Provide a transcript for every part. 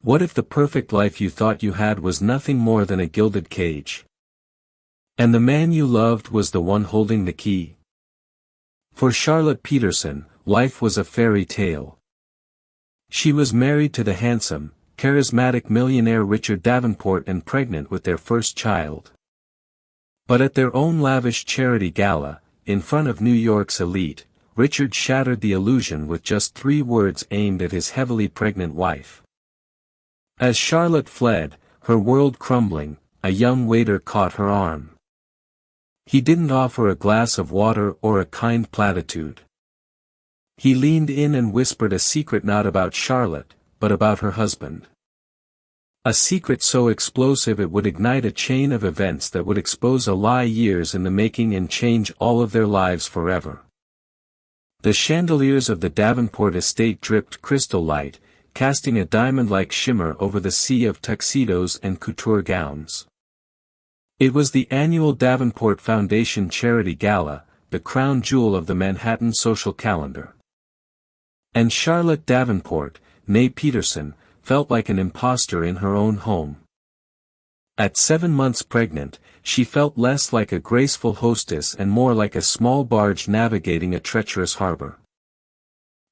What if the perfect life you thought you had was nothing more than a gilded cage? And the man you loved was the one holding the key? For Charlotte Peterson, life was a fairy tale. She was married to the handsome, charismatic millionaire Richard Davenport and pregnant with their first child. But at their own lavish charity gala, in front of New York's elite, Richard shattered the illusion with just 3 words aimed at his heavily pregnant wife. As Charlotte fled, her world crumbling, a young waiter caught her arm. He didn't offer a glass of water or a kind platitude. He leaned in and whispered a secret not about Charlotte, but about her husband. A secret so explosive it would ignite a chain of events that would expose a lie years in the making and change all of their lives forever. The chandeliers of the Davenport estate dripped crystal light, casting a diamond-like shimmer over the sea of tuxedos and couture gowns. It was the annual Davenport Foundation Charity Gala, the crown jewel of the Manhattan social calendar. And Charlotte Davenport, née Peterson, felt like an imposter in her own home. At 7 months pregnant, she felt less like a graceful hostess and more like a small barge navigating a treacherous harbor.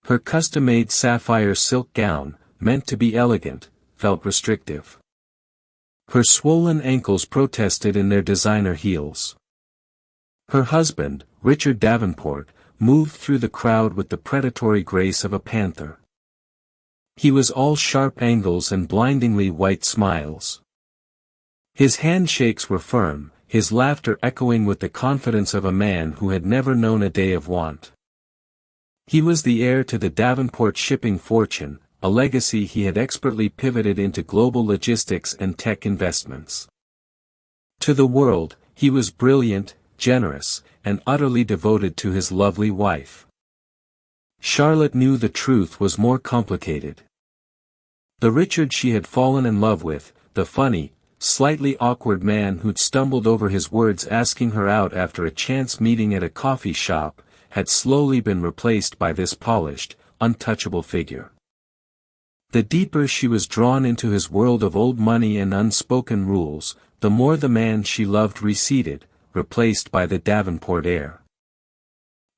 Her custom-made sapphire silk gown, meant to be elegant, felt restrictive. Her swollen ankles protested in their designer heels. Her husband, Richard Davenport, moved through the crowd with the predatory grace of a panther. He was all sharp angles and blindingly white smiles. His handshakes were firm, his laughter echoing with the confidence of a man who had never known a day of want. He was the heir to the Davenport shipping fortune, a legacy he had expertly pivoted into global logistics and tech investments. To the world, he was brilliant, generous, and utterly devoted to his lovely wife. Charlotte knew the truth was more complicated. The Richard she had fallen in love with, the funny, slightly awkward man who'd stumbled over his words asking her out after a chance meeting at a coffee shop, had slowly been replaced by this polished, untouchable figure. The deeper she was drawn into his world of old money and unspoken rules, the more the man she loved receded, replaced by the Davenport heir.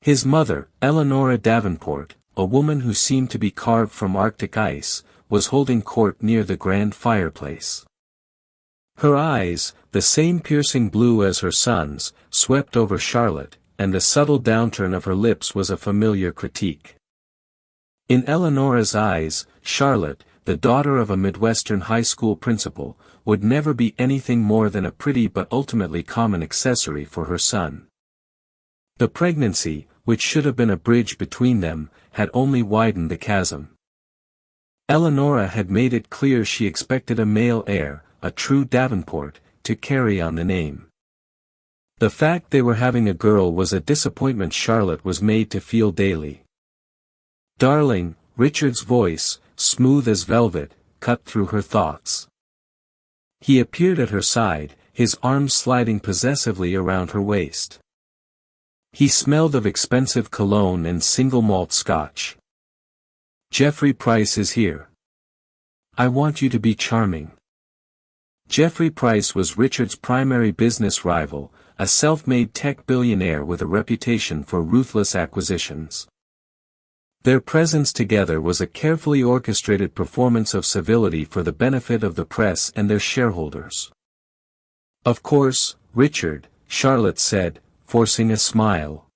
His mother, Eleanora Davenport, a woman who seemed to be carved from Arctic ice, was holding court near the grand fireplace. Her eyes, the same piercing blue as her son's, swept over Charlotte, and the subtle downturn of her lips was a familiar critique. In Eleanora's eyes, Charlotte, the daughter of a Midwestern high school principal, would never be anything more than a pretty but ultimately common accessory for her son. The pregnancy, which should have been a bridge between them, had only widened the chasm. Eleanora had made it clear she expected a male heir, a true Davenport, to carry on the name. The fact they were having a girl was a disappointment Charlotte was made to feel daily. "Darling," Richard's voice, smooth as velvet, cut through her thoughts. He appeared at her side, his arms sliding possessively around her waist. He smelled of expensive cologne and single malt scotch. "Jeffrey Price is here. I want you to be charming." Jeffrey Price was Richard's primary business rival, a self-made tech billionaire with a reputation for ruthless acquisitions. Their presence together was a carefully orchestrated performance of civility for the benefit of the press and their shareholders. "Of course, Richard," Charlotte said, forcing a smile.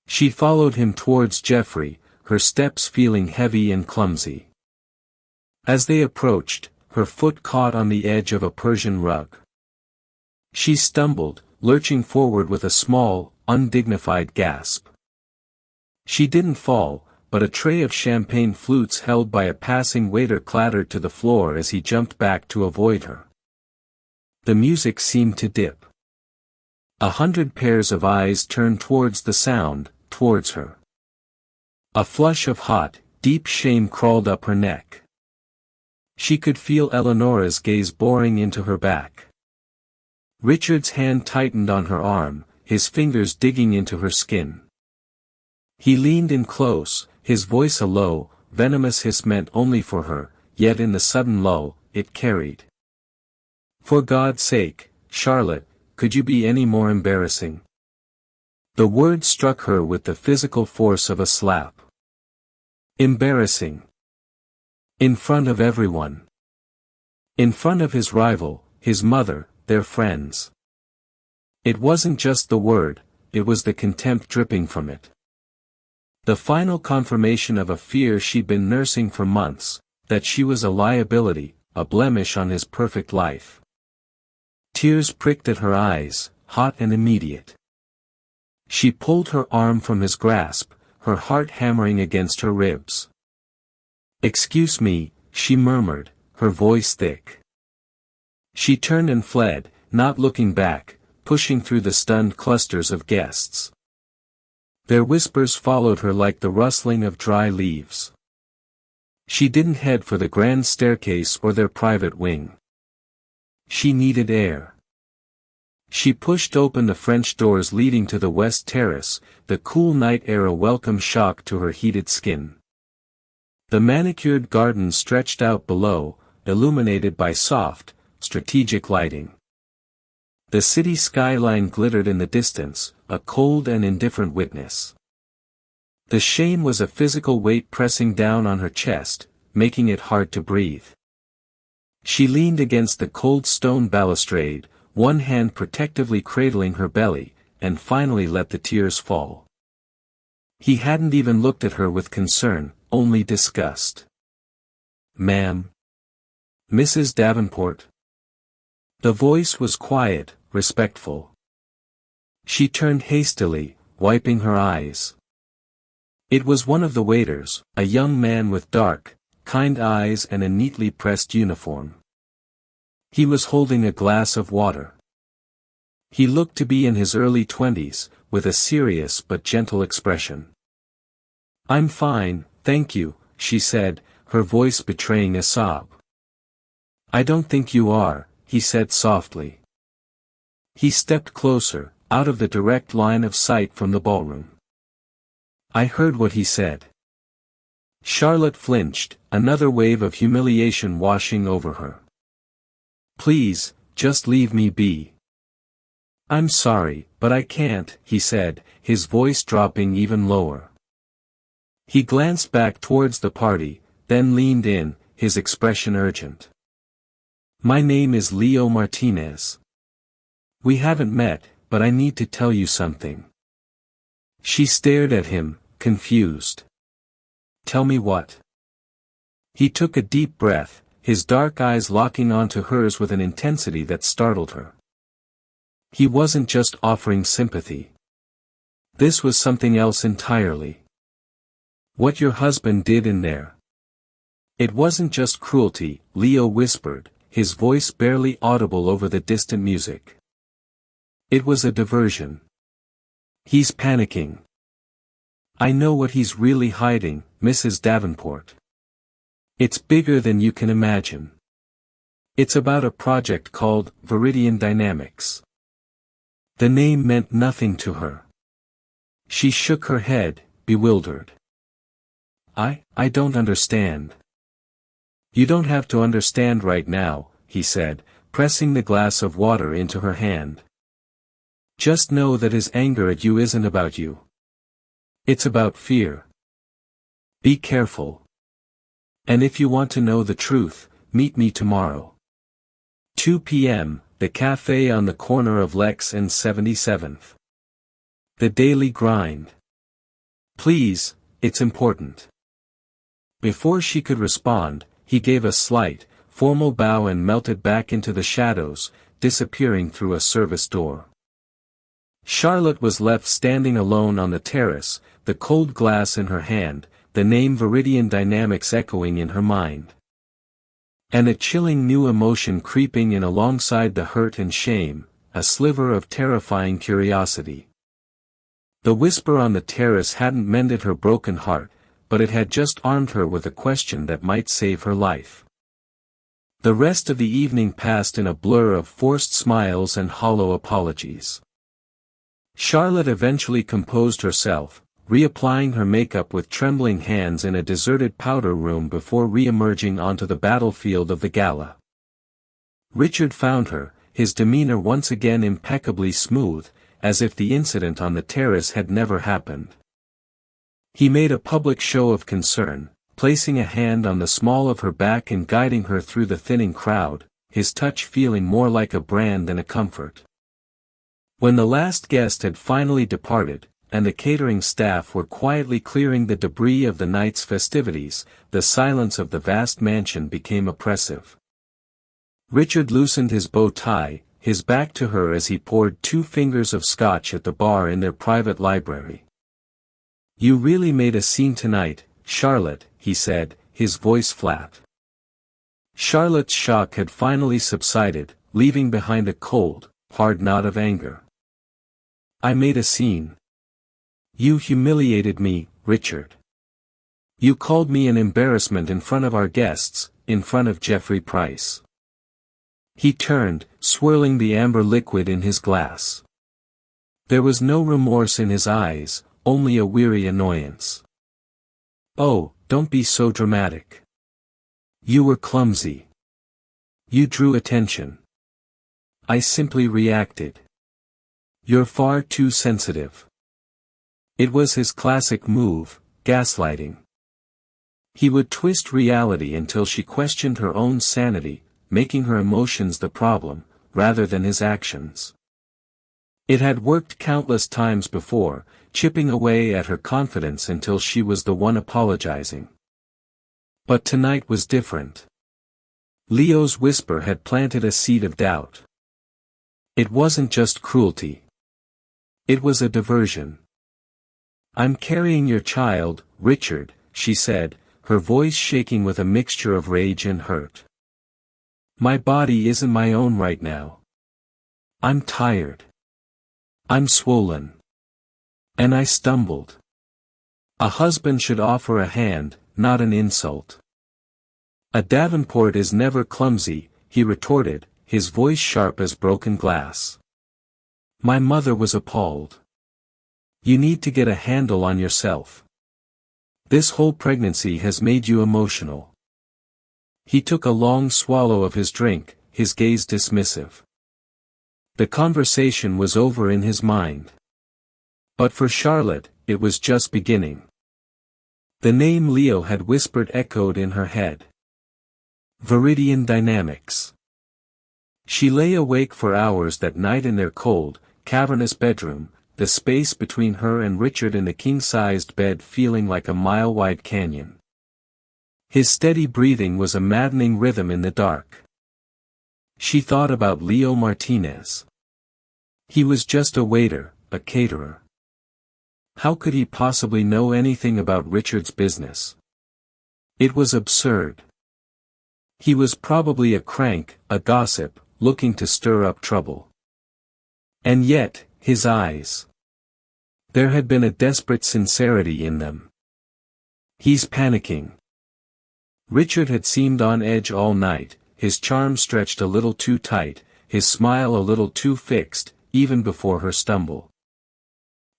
She followed him towards Jeffrey, her steps feeling heavy and clumsy. As they approached, her foot caught on the edge of a Persian rug. She stumbled, lurching forward with a small, undignified gasp. She didn't fall, but a tray of champagne flutes held by a passing waiter clattered to the floor as he jumped back to avoid her. The music seemed to dip. 100 pairs of eyes turned towards the sound, towards her. A flush of hot, deep shame crawled up her neck. She could feel Eleanora's gaze boring into her back. Richard's hand tightened on her arm, his fingers digging into her skin. He leaned in close, his voice a low, venomous hiss meant only for her, yet in the sudden lull, it carried. "For God's sake, Charlotte, could you be any more embarrassing?" The word struck her with the physical force of a slap. Embarrassing. In front of everyone. In front of his rival, his mother, their friends. It wasn't just the word, it was the contempt dripping from it. The final confirmation of a fear she'd been nursing for months, that she was a liability, a blemish on his perfect life. Tears pricked at her eyes, hot and immediate. She pulled her arm from his grasp, her heart hammering against her ribs. "Excuse me," she murmured, her voice thick. She turned and fled, not looking back, pushing through the stunned clusters of guests. Their whispers followed her like the rustling of dry leaves. She didn't head for the grand staircase or their private wing. She needed air. She pushed open the French doors leading to the west terrace, the cool night air a welcome shock to her heated skin. The manicured garden stretched out below, illuminated by soft, strategic lighting. The city skyline glittered in the distance, a cold and indifferent witness. The shame was a physical weight pressing down on her chest, making it hard to breathe. She leaned against the cold stone balustrade, one hand protectively cradling her belly, and finally let the tears fall. He hadn't even looked at her with concern, only disgust. "Ma'am? Mrs. Davenport?" The voice was quiet, respectful. She turned hastily, wiping her eyes. It was one of the waiters, a young man with dark, kind eyes and a neatly pressed uniform. He was holding a glass of water. He looked to be in his early 20s, with a serious but gentle expression. "I'm fine, thank you," she said, her voice betraying a sob. "I don't think you are," he said softly. He stepped closer, out of the direct line of sight from the ballroom. "I heard what he said." Charlotte flinched, another wave of humiliation washing over her. "Please, just leave me be." "I'm sorry, but I can't," he said, his voice dropping even lower. He glanced back towards the party, then leaned in, his expression urgent. "My name is Leo Martinez. We haven't met, but I need to tell you something." She stared at him, confused. "Tell me what?" He took a deep breath, his dark eyes locking onto hers with an intensity that startled her. He wasn't just offering sympathy. This was something else entirely. "What your husband did in there. It wasn't just cruelty," Leo whispered, his voice barely audible over the distant music. "It was a diversion. He's panicking. I know what he's really hiding, Mrs. Davenport. It's bigger than you can imagine. It's about a project called Viridian Dynamics." The name meant nothing to her. She shook her head, bewildered. I don't understand." "You don't have to understand right now," he said, pressing the glass of water into her hand. "Just know that his anger at you isn't about you. It's about fear. Be careful. And if you want to know the truth, meet me tomorrow. 2 p.m., the cafe on the corner of Lex and 77th. The Daily Grind. Please, it's important." Before she could respond, he gave a slight, formal bow and melted back into the shadows, disappearing through a service door. Charlotte was left standing alone on the terrace, the cold glass in her hand, the name Viridian Dynamics echoing in her mind. And a chilling new emotion creeping in alongside the hurt and shame, a sliver of terrifying curiosity. The whisper on the terrace hadn't mended her broken heart, but it had just armed her with a question that might save her life. The rest of the evening passed in a blur of forced smiles and hollow apologies. Charlotte eventually composed herself, reapplying her makeup with trembling hands in a deserted powder room before re-emerging onto the battlefield of the gala. Richard found her, his demeanor once again impeccably smooth, as if the incident on the terrace had never happened. He made a public show of concern, placing a hand on the small of her back and guiding her through the thinning crowd, his touch feeling more like a brand than a comfort. When the last guest had finally departed, and the catering staff were quietly clearing the debris of the night's festivities, the silence of the vast mansion became oppressive. Richard loosened his bow tie, his back to her as he poured 2 fingers of scotch at the bar in their private library. "You really made a scene tonight, Charlotte," he said, his voice flat. Charlotte's shock had finally subsided, leaving behind a cold, hard knot of anger. "I made a scene. You humiliated me, Richard. You called me an embarrassment in front of our guests, in front of Geoffrey Price." He turned, swirling the amber liquid in his glass. There was no remorse in his eyes, only a weary annoyance. "Oh, don't be so dramatic. You were clumsy. You drew attention. I simply reacted. You're far too sensitive." It was his classic move, gaslighting. He would twist reality until she questioned her own sanity, making her emotions the problem, rather than his actions. It had worked countless times before, chipping away at her confidence until she was the one apologizing. But tonight was different. Leo's whisper had planted a seed of doubt. It wasn't just cruelty. It was a diversion. "I'm carrying your child, Richard," she said, her voice shaking with a mixture of rage and hurt. "My body isn't my own right now. I'm tired. I'm swollen. And I stumbled. A husband should offer a hand, not an insult." "A Davenport is never clumsy," he retorted, his voice sharp as broken glass. "My mother was appalled. You need to get a handle on yourself. This whole pregnancy has made you emotional." He took a long swallow of his drink, his gaze dismissive. The conversation was over in his mind. But for Charlotte, it was just beginning. The name Leo had whispered echoed in her head. Viridian Dynamics. She lay awake for hours that night in their cold, cavernous bedroom, the space between her and Richard in the king-sized bed feeling like a mile-wide canyon. His steady breathing was a maddening rhythm in the dark. She thought about Leo Martinez. He was just a waiter, a caterer. How could he possibly know anything about Richard's business? It was absurd. He was probably a crank, a gossip, looking to stir up trouble. And yet, his eyes. There had been a desperate sincerity in them. "He's panicking." Richard had seemed on edge all night, his charm stretched a little too tight, his smile a little too fixed, even before her stumble.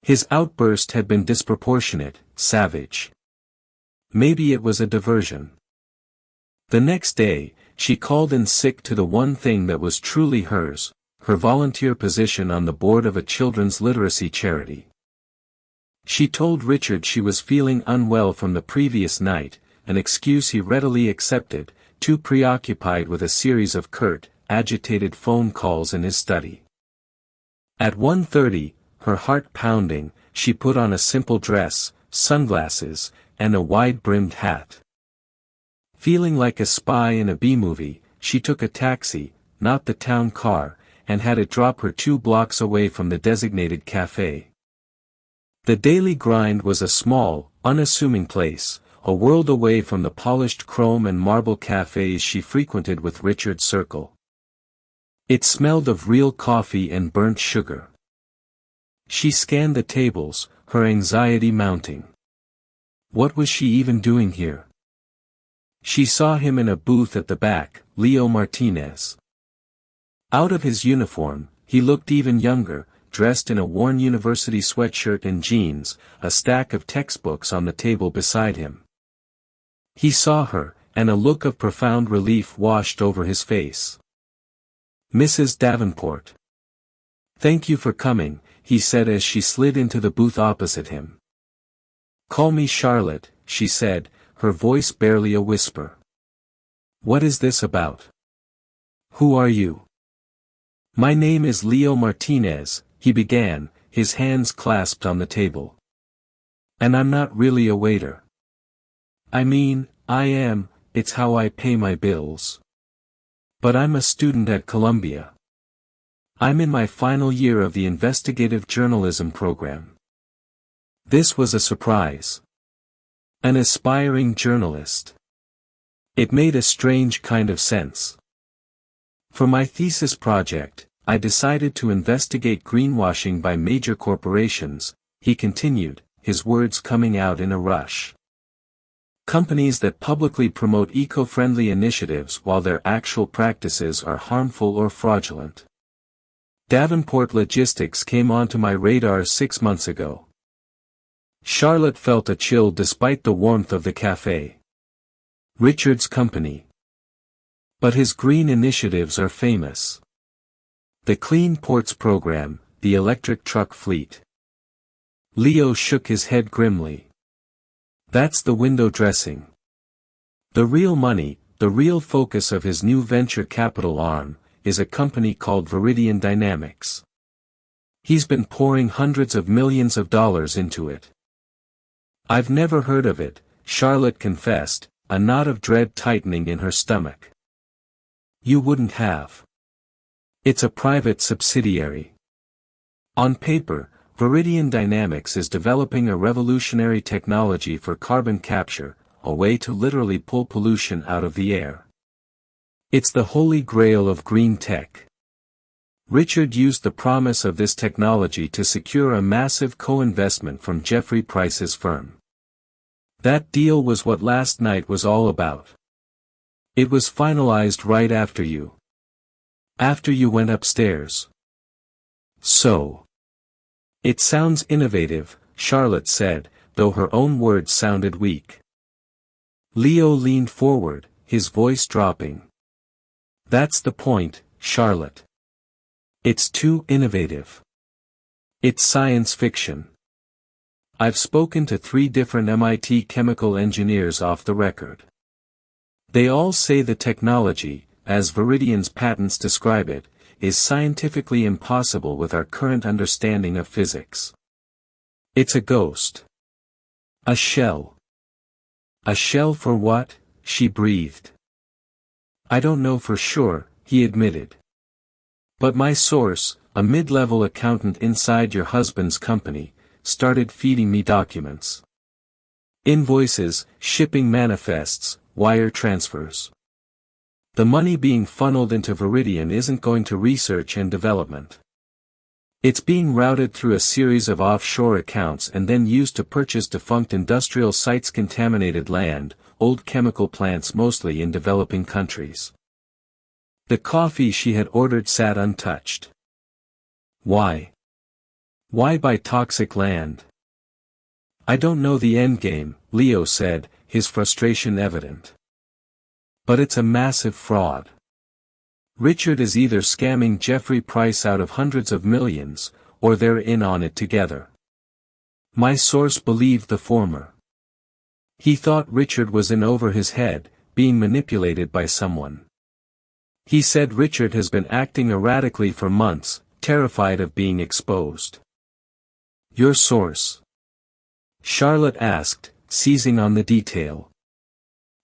His outburst had been disproportionate, savage. Maybe it was a diversion. The next day, she called in sick to the one thing that was truly hers, her volunteer position on the board of a children's literacy charity. She told Richard she was feeling unwell from the previous night, an excuse he readily accepted, too preoccupied with a series of curt, agitated phone calls in his study. At 1:30, her heart pounding, she put on a simple dress, sunglasses, and a wide-brimmed hat. Feeling like a spy in a B-movie, she took a taxi, not the town car, and had it drop her 2 blocks away from the designated café. The Daily Grind was a small, unassuming place, a world away from the polished chrome and marble cafes she frequented with Richard's circle. It smelled of real coffee and burnt sugar. She scanned the tables, her anxiety mounting. What was she even doing here? She saw him in a booth at the back, Leo Martinez. Out of his uniform, he looked even younger, dressed in a worn university sweatshirt and jeans, a stack of textbooks on the table beside him. He saw her, and a look of profound relief washed over his face. "Mrs. Davenport. Thank you for coming," he said as she slid into the booth opposite him. "Call me Charlotte," she said, her voice barely a whisper. "What is this about? Who are you?" "My name is Leo Martinez," he began, his hands clasped on the table. "And I'm not really a waiter. I mean, I am, it's how I pay my bills. But I'm a student at Columbia. I'm in my final year of the investigative journalism program." This was a surprise. An aspiring journalist. It made a strange kind of sense. "For my thesis project, I decided to investigate greenwashing by major corporations," he continued, his words coming out in a rush. "Companies that publicly promote eco-friendly initiatives while their actual practices are harmful or fraudulent. Davenport Logistics came onto my radar 6 months ago." Charlotte felt a chill despite the warmth of the cafe. Richard's company. But his green initiatives are famous. The Clean Ports Program, the electric truck fleet. Leo shook his head grimly. "That's the window dressing. The real money, the real focus of his new venture capital arm, is a company called Viridian Dynamics. He's been pouring hundreds of millions of dollars into it." "I've never heard of it," Charlotte confessed, a knot of dread tightening in her stomach. "You wouldn't have. It's a private subsidiary. On paper, Viridian Dynamics is developing a revolutionary technology for carbon capture, a way to literally pull pollution out of the air. It's the holy grail of green tech. Richard used the promise of this technology to secure a massive co-investment from Jeffrey Price's firm. That deal was what last night was all about. It was finalized right after you. After you went upstairs. So. It sounds innovative," Charlotte said, though her own words sounded weak. Leo leaned forward, his voice dropping. "That's the point, Charlotte. It's too innovative. It's science fiction. I've spoken to 3 different MIT chemical engineers off the record. They all say the technology, as Viridian's patents describe it, is scientifically impossible with our current understanding of physics. It's a ghost. A shell." "A shell for what?" she breathed. "I don't know for sure," he admitted. "But my source, a mid-level accountant inside your husband's company, started feeding me documents. Invoices, shipping manifests, wire transfers. The money being funneled into Viridian isn't going to research and development. It's being routed through a series of offshore accounts and then used to purchase defunct industrial sites, contaminated land, old chemical plants mostly in developing countries." The coffee she had ordered sat untouched. "Why? Why buy toxic land?" "I don't know the endgame," Leo said, his frustration evident. "But it's a massive fraud. Richard is either scamming Jeffrey Price out of hundreds of millions, or they're in on it together. My source believed the former. He thought Richard was in over his head, being manipulated by someone. He said Richard has been acting erratically for months, terrified of being exposed." "Your source?" Charlotte asked, seizing on the detail.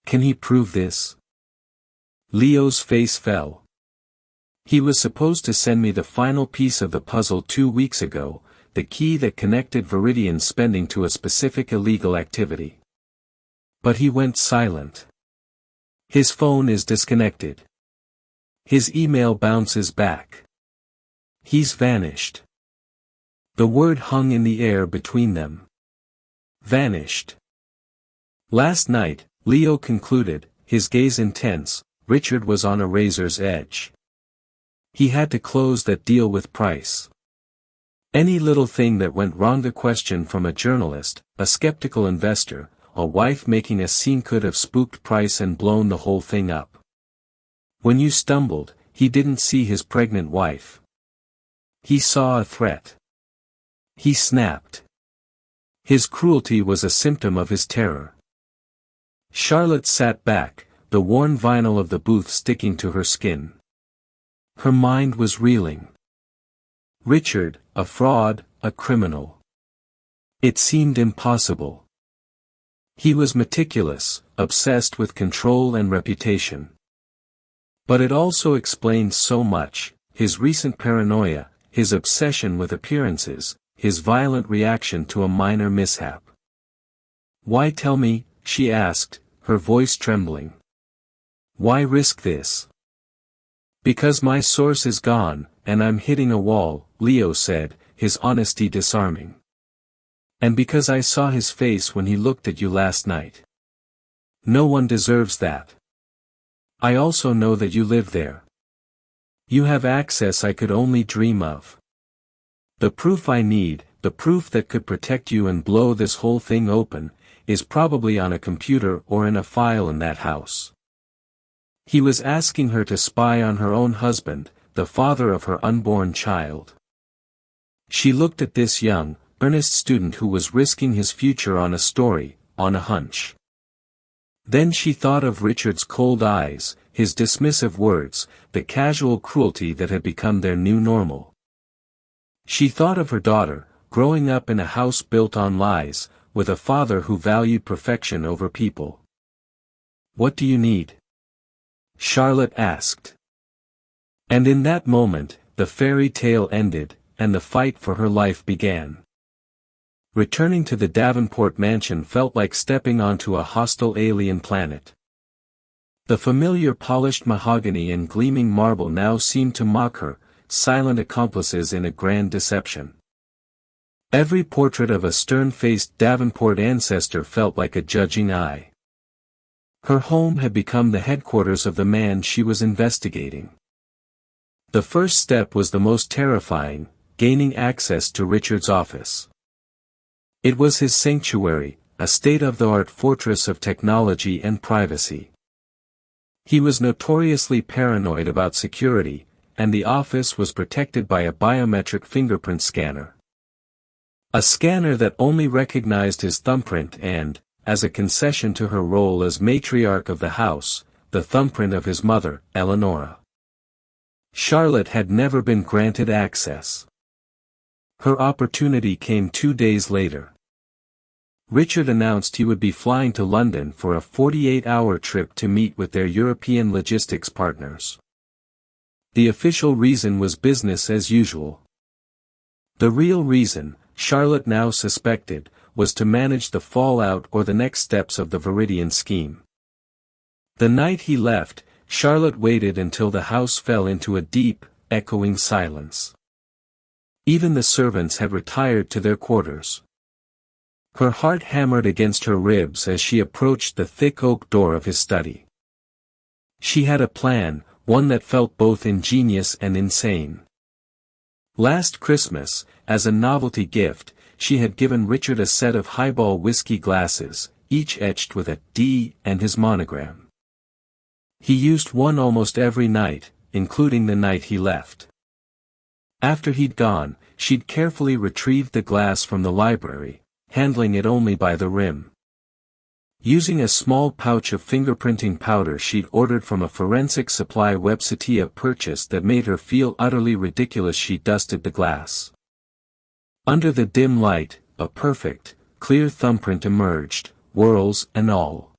"Can he prove this?" Leo's face fell. "He was supposed to send me the final piece of the puzzle 2 weeks ago, the key that connected Viridian's spending to a specific illegal activity. But he went silent. His phone is disconnected. His email bounces back. He's vanished." The word hung in the air between them. Vanished. Last night, Leo concluded, his gaze intense, Richard was on a razor's edge. He had to close that deal with Price. Any little thing that went wrong, a question from a journalist, a skeptical investor, a wife making a scene could have spooked Price and blown the whole thing up. When you stumbled, he didn't see his pregnant wife. He saw a threat. He snapped. His cruelty was a symptom of his terror. Charlotte sat back, the worn vinyl of the booth sticking to her skin. Her mind was reeling. Richard, a fraud, a criminal. It seemed impossible. He was meticulous, obsessed with control and reputation. But it also explained so much: his recent paranoia, his obsession with appearances, his violent reaction to a minor mishap. "Why tell me?" she asked, her voice trembling. "Why risk this?" "Because my source is gone, and I'm hitting a wall," Leo said, his honesty disarming. "And because I saw his face when he looked at you last night. No one deserves that. I also know that you live there. You have access I could only dream of. The proof I need, the proof that could protect you and blow this whole thing open, is probably on a computer or in a file in that house." He was asking her to spy on her own husband, the father of her unborn child. She looked at this young, earnest student who was risking his future on a story, on a hunch. Then she thought of Richard's cold eyes, his dismissive words, the casual cruelty that had become their new normal. She thought of her daughter, growing up in a house built on lies, with a father who valued perfection over people. "What do you need?" Charlotte asked. And in that moment, the fairy tale ended, and the fight for her life began. Returning to the Davenport mansion felt like stepping onto a hostile alien planet. The familiar polished mahogany and gleaming marble now seemed to mock her, silent accomplices in a grand deception. Every portrait of a stern-faced Davenport ancestor felt like a judging eye. Her home had become the headquarters of the man she was investigating. The first step was the most terrifying: gaining access to Richard's office. It was his sanctuary, a state-of-the-art fortress of technology and privacy. He was notoriously paranoid about security, and the office was protected by a biometric fingerprint scanner. A scanner that only recognized his thumbprint and, as a concession to her role as matriarch of the house, the thumbprint of his mother, Eleonora. Charlotte had never been granted access. Her opportunity came 2 days later. Richard announced he would be flying to London for a 48-hour trip to meet with their European logistics partners. The official reason was business as usual. The real reason, Charlotte now suspected, was to manage the fallout or the next steps of the Viridian scheme. The night he left, Charlotte waited until the house fell into a deep, echoing silence. Even the servants had retired to their quarters. Her heart hammered against her ribs as she approached the thick oak door of his study. She had a plan, one that felt both ingenious and insane. Last Christmas, as a novelty gift, she had given Richard a set of highball whiskey glasses, each etched with a D and his monogram. He used one almost every night, including the night he left. After he'd gone, she'd carefully retrieved the glass from the library, handling it only by the rim. Using a small pouch of fingerprinting powder she'd ordered from a forensic supply website, a purchase that made her feel utterly ridiculous, she dusted the glass. Under the dim light, a perfect, clear thumbprint emerged, whorls and all.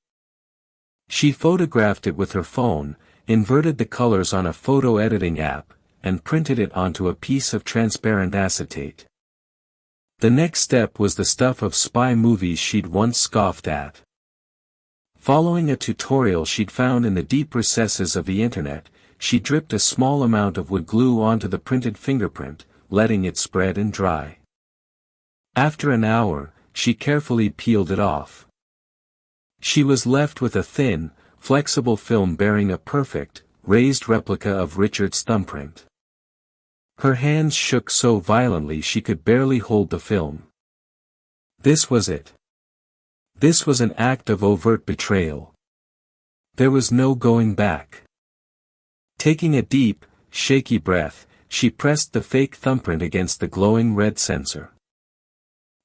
She photographed it with her phone, inverted the colors on a photo editing app, and printed it onto a piece of transparent acetate. The next step was the stuff of spy movies she'd once scoffed at. Following a tutorial she'd found in the deep recesses of the internet, she dripped a small amount of wood glue onto the printed fingerprint, letting it spread and dry. After an hour, she carefully peeled it off. She was left with a thin, flexible film bearing a perfect, raised replica of Richard's thumbprint. Her hands shook so violently she could barely hold the film. This was it. This was an act of overt betrayal. There was no going back. Taking a deep, shaky breath, she pressed the fake thumbprint against the glowing red sensor.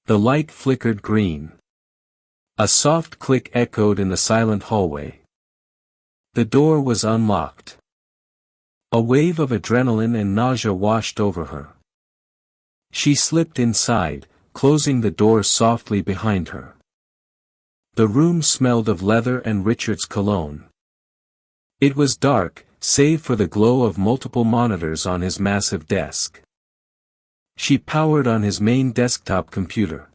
The light flickered green. A soft click echoed in the silent hallway. The door was unlocked. A wave of adrenaline and nausea washed over her. She slipped inside, closing the door softly behind her. The room smelled of leather and Richard's cologne. It was dark, save for the glow of multiple monitors on his massive desk. She powered on his main desktop computer.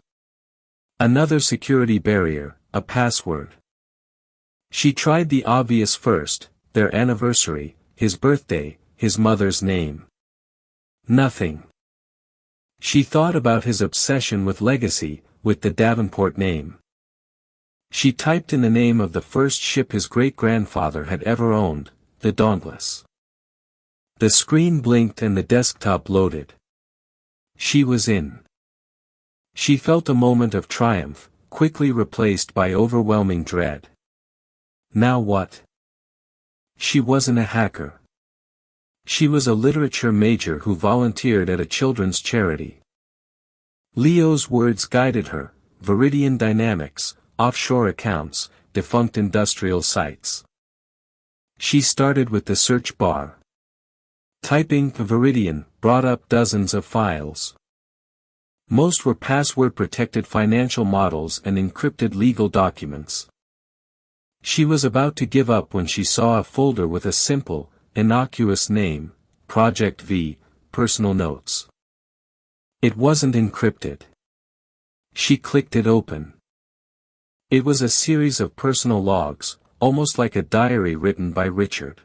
Another security barrier, a password. She tried the obvious first, their anniversary, his birthday, his mother's name. Nothing. She thought about his obsession with legacy, with the Davenport name. She typed in the name of the first ship his great-grandfather had ever owned, the Dauntless. The screen blinked and the desktop loaded. She was in. She felt a moment of triumph, quickly replaced by overwhelming dread. Now what? She wasn't a hacker. She was a literature major who volunteered at a children's charity. Leo's words guided her: Viridian Dynamics, offshore accounts, defunct industrial sites. She started with the search bar. Typing Viridian brought up dozens of files. Most were password-protected financial models and encrypted legal documents. She was about to give up when she saw a folder with a simple, innocuous name, Project V, Personal Notes. It wasn't encrypted. She clicked it open. It was a series of personal logs, almost like a diary written by Richard.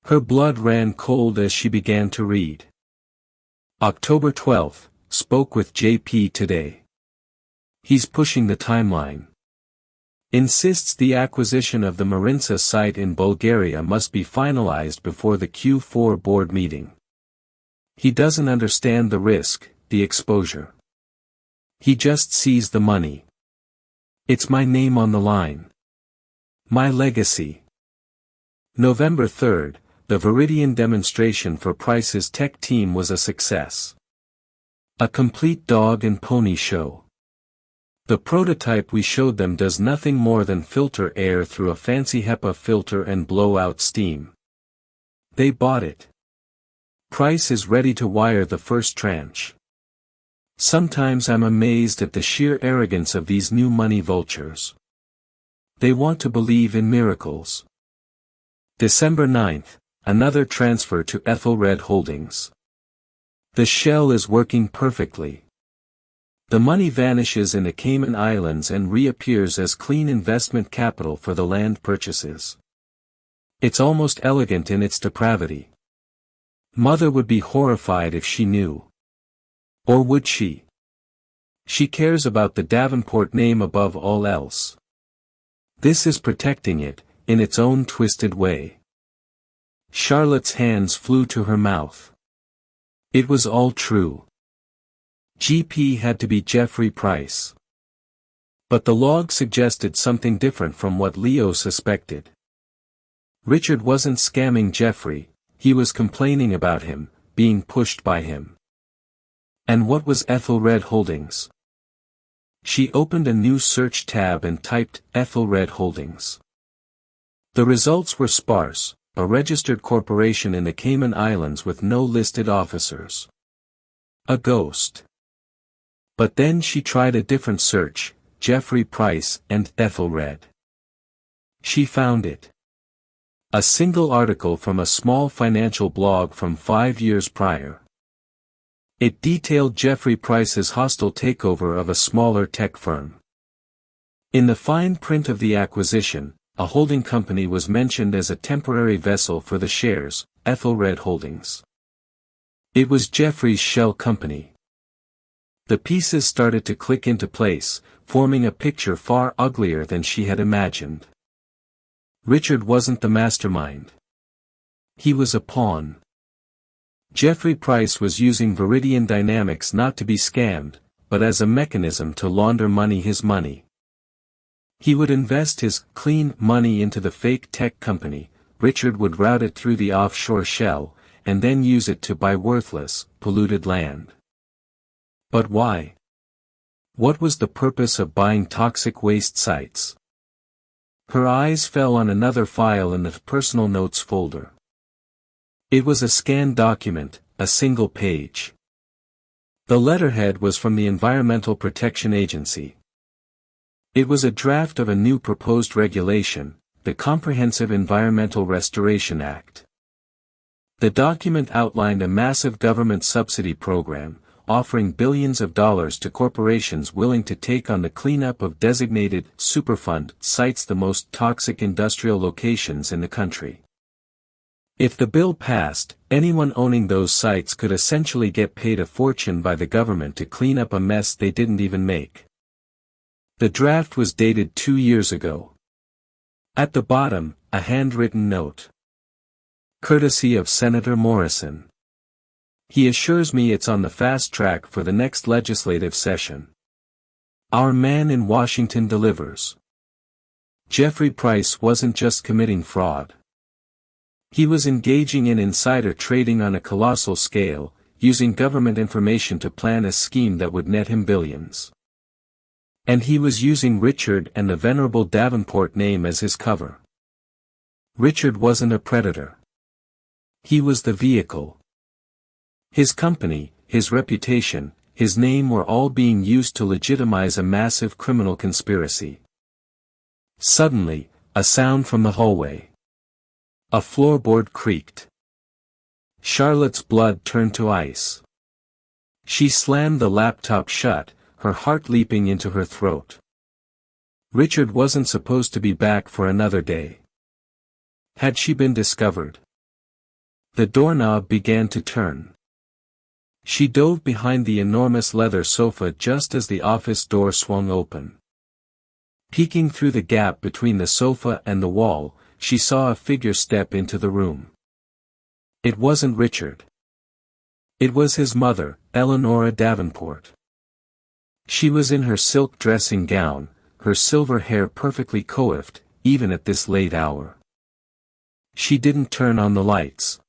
Her blood ran cold as she began to read. October 12th, spoke with JP today. He's pushing the timeline. Insists the acquisition of the Marinsa site in Bulgaria must be finalized before the Q4 board meeting. He doesn't understand the risk, the exposure. He just sees the money. It's my name on the line. My legacy. November 3rd, the Viridian demonstration for Price's tech team was a success. A complete dog and pony show. The prototype we showed them does nothing more than filter air through a fancy HEPA filter and blow out steam. They bought it. Price is ready to wire the first tranche. Sometimes I'm amazed at the sheer arrogance of these new money vultures. They want to believe in miracles. December 9th, another transfer to Ethelred Holdings. The shell is working perfectly. The money vanishes in the Cayman Islands and reappears as clean investment capital for the land purchases. It's almost elegant in its depravity. Mother would be horrified if she knew. Or would she? She cares about the Davenport name above all else. This is protecting it, in its own twisted way. Charlotte's hands flew to her mouth. It was all true. GP had to be Jeffrey Price. But the log suggested something different from what Leo suspected. Richard wasn't scamming Jeffrey, he was complaining about him, being pushed by him. And what was Ethelred Holdings? She opened a new search tab and typed Ethelred Holdings. The results were sparse, a registered corporation in the Cayman Islands with no listed officers. A ghost. But then she tried a different search, Jeffrey Price and Ethelred. She found it. A single article from a small financial blog from 5 years prior. It detailed Jeffrey Price's hostile takeover of a smaller tech firm. In the fine print of the acquisition, a holding company was mentioned as a temporary vessel for the shares, Ethelred Holdings. It was Jeffrey's shell company. The pieces started to click into place, forming a picture far uglier than she had imagined. Richard wasn't the mastermind. He was a pawn. Jeffrey Price was using Viridian Dynamics not to be scammed, but as a mechanism to launder his money. He would invest his clean money into the fake tech company, Richard would route it through the offshore shell, and then use it to buy worthless, polluted land. But why? What was the purpose of buying toxic waste sites? Her eyes fell on another file in the personal notes folder. It was a scanned document, a single page. The letterhead was from the Environmental Protection Agency. It was a draft of a new proposed regulation, the Comprehensive Environmental Restoration Act. The document outlined a massive government subsidy program, offering billions of dollars to corporations willing to take on the cleanup of designated Superfund sites, the most toxic industrial locations in the country. If the bill passed, anyone owning those sites could essentially get paid a fortune by the government to clean up a mess they didn't even make. The draft was dated 2 years ago. At the bottom, a handwritten note. Courtesy of Senator Morrison. He assures me it's on the fast track for the next legislative session. Our man in Washington delivers. Jeffrey Price wasn't just committing fraud. He was engaging in insider trading on a colossal scale, using government information to plan a scheme that would net him billions. And he was using Richard and the Venerable Davenport name as his cover. Richard wasn't a predator. He was the vehicle. His company, his reputation, his name were all being used to legitimize a massive criminal conspiracy. Suddenly, a sound from the hallway. A floorboard creaked. Charlotte's blood turned to ice. She slammed the laptop shut, her heart leaping into her throat. Richard wasn't supposed to be back for another day. Had she been discovered? The doorknob began to turn. She dove behind the enormous leather sofa just as the office door swung open. Peeking through the gap between the sofa and the wall, she saw a figure step into the room. It wasn't Richard. It was his mother, Eleanora Davenport. She was in her silk dressing gown, her silver hair perfectly coiffed, even at this late hour. She didn't turn on the lights.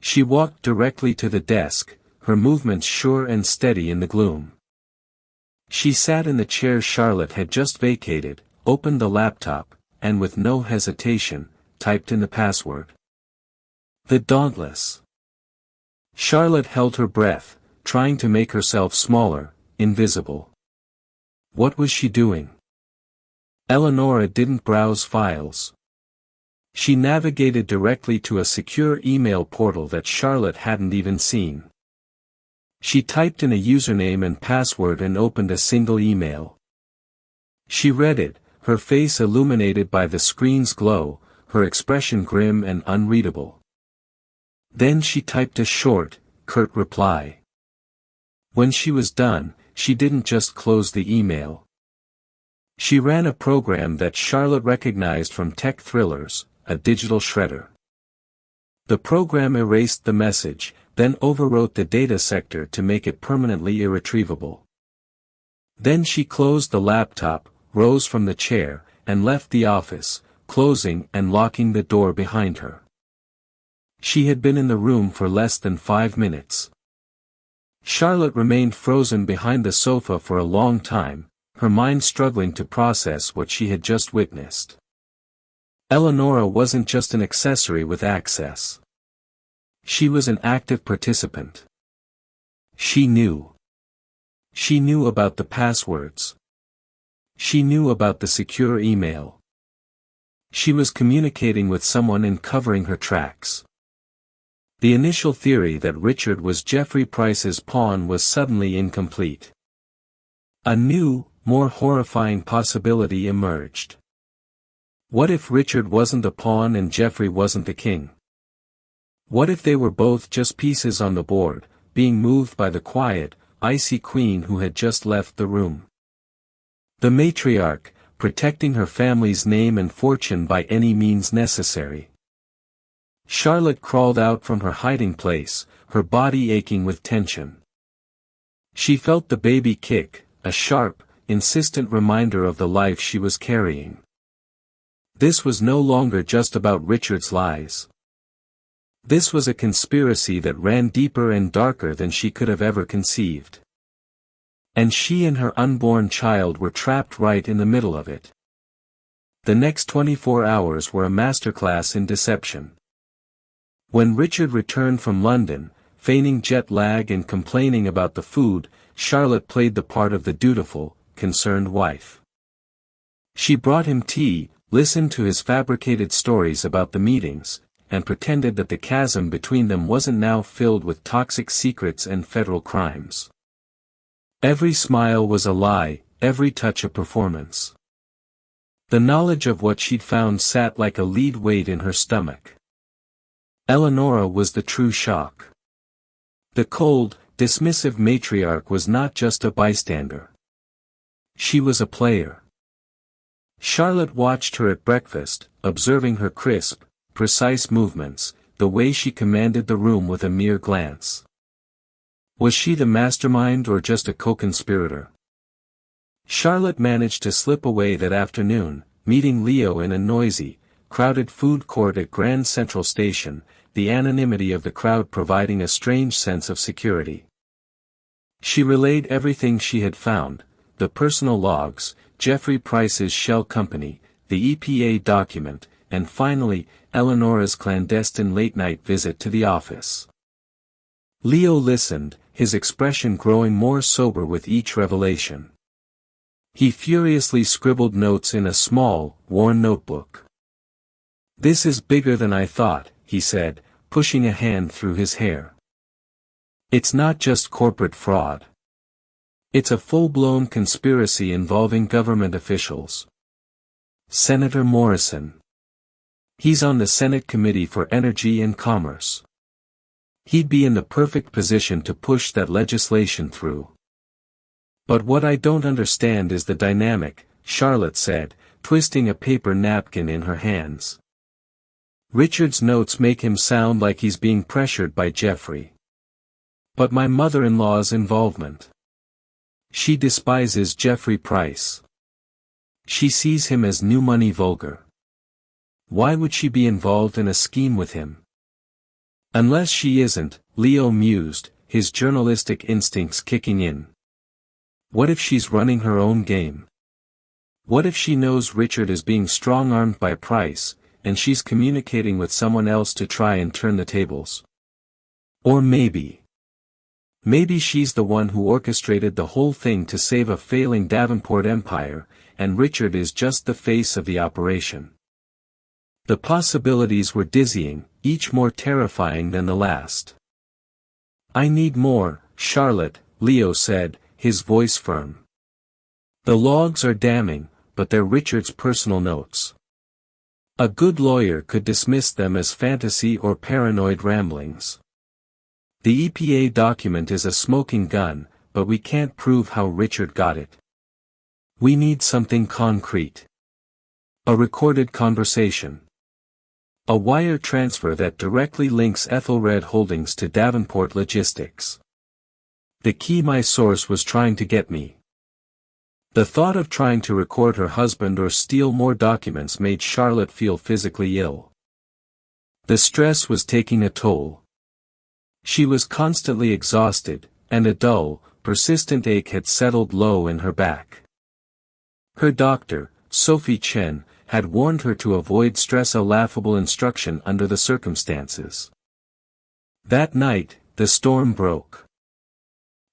She walked directly to the desk, her movements sure and steady in the gloom. She sat in the chair Charlotte had just vacated, opened the laptop, and with no hesitation, typed in the password. The Dauntless. Charlotte held her breath, trying to make herself smaller, invisible. What was she doing? Eleanora didn't browse files. She navigated directly to a secure email portal that Charlotte hadn't even seen. She typed in a username and password and opened a single email. She read it, her face illuminated by the screen's glow, her expression grim and unreadable. Then she typed a short, curt reply. When she was done, she didn't just close the email. She ran a program that Charlotte recognized from tech thrillers, a digital shredder. The program erased the message, then overwrote the data sector to make it permanently irretrievable. Then she closed the laptop, rose from the chair, and left the office, closing and locking the door behind her. She had been in the room for less than 5 minutes. Charlotte remained frozen behind the sofa for a long time, her mind struggling to process what she had just witnessed. Eleanora wasn't just an accessory with access. She was an active participant. She knew. She knew about the passwords. She knew about the secure email. She was communicating with someone and covering her tracks. The initial theory that Richard was Jeffrey Price's pawn was suddenly incomplete. A new, more horrifying possibility emerged. What if Richard wasn't the pawn and Jeffrey wasn't the king? What if they were both just pieces on the board, being moved by the quiet, icy queen who had just left the room? The matriarch, protecting her family's name and fortune by any means necessary. Charlotte crawled out from her hiding place, her body aching with tension. She felt the baby kick, a sharp, insistent reminder of the life she was carrying. This was no longer just about Richard's lies. This was a conspiracy that ran deeper and darker than she could have ever conceived. And she and her unborn child were trapped right in the middle of it. The next 24 hours were a masterclass in deception. When Richard returned from London, feigning jet lag and complaining about the food, Charlotte played the part of the dutiful, concerned wife. She brought him tea, listened to his fabricated stories about the meetings, and pretended that the chasm between them wasn't now filled with toxic secrets and federal crimes. Every smile was a lie, every touch a performance. The knowledge of what she'd found sat like a lead weight in her stomach. Eleonora was the true shock. The cold, dismissive matriarch was not just a bystander. She was a player. Charlotte watched her at breakfast, observing her crisp, precise movements, the way she commanded the room with a mere glance. Was she the mastermind or just a co-conspirator? Charlotte managed to slip away that afternoon, meeting Leo in a noisy, crowded food court at Grand Central Station, the anonymity of the crowd providing a strange sense of security. She relayed everything she had found, the personal logs, Jeffrey Price's shell company, the EPA document, and finally, Eleonora's clandestine late-night visit to the office. Leo listened, his expression growing more sober with each revelation. He furiously scribbled notes in a small, worn notebook. "This is bigger than I thought," he said, pushing a hand through his hair. "It's not just corporate fraud. It's a full-blown conspiracy involving government officials. Senator Morrison. He's on the Senate Committee for Energy and Commerce. He'd be in the perfect position to push that legislation through." "But what I don't understand is the dynamic," Charlotte said, twisting a paper napkin in her hands. "Richard's notes make him sound like he's being pressured by Jeffrey. But my mother-in-law's involvement. She despises Jeffrey Price. She sees him as new money vulgar. Why would she be involved in a scheme with him?" "Unless she isn't," Leo mused, his journalistic instincts kicking in. "What if she's running her own game? What if she knows Richard is being strong-armed by Price, and she's communicating with someone else to try and turn the tables? Or maybe she's the one who orchestrated the whole thing to save a failing Davenport empire, and Richard is just the face of the operation." The possibilities were dizzying, each more terrifying than the last. "I need more, Charlotte," Leo said, his voice firm. "The logs are damning, but they're Richard's personal notes. A good lawyer could dismiss them as fantasy or paranoid ramblings. The EPA document is a smoking gun, but we can't prove how Richard got it. We need something concrete. A recorded conversation. A wire transfer that directly links Ethelred Holdings to Davenport Logistics. The key my source was trying to get me." The thought of trying to record her husband or steal more documents made Charlotte feel physically ill. The stress was taking a toll. She was constantly exhausted, and a dull, persistent ache had settled low in her back. Her doctor, Sophie Chen, had warned her to avoid stress, a laughable instruction under the circumstances. That night, the storm broke.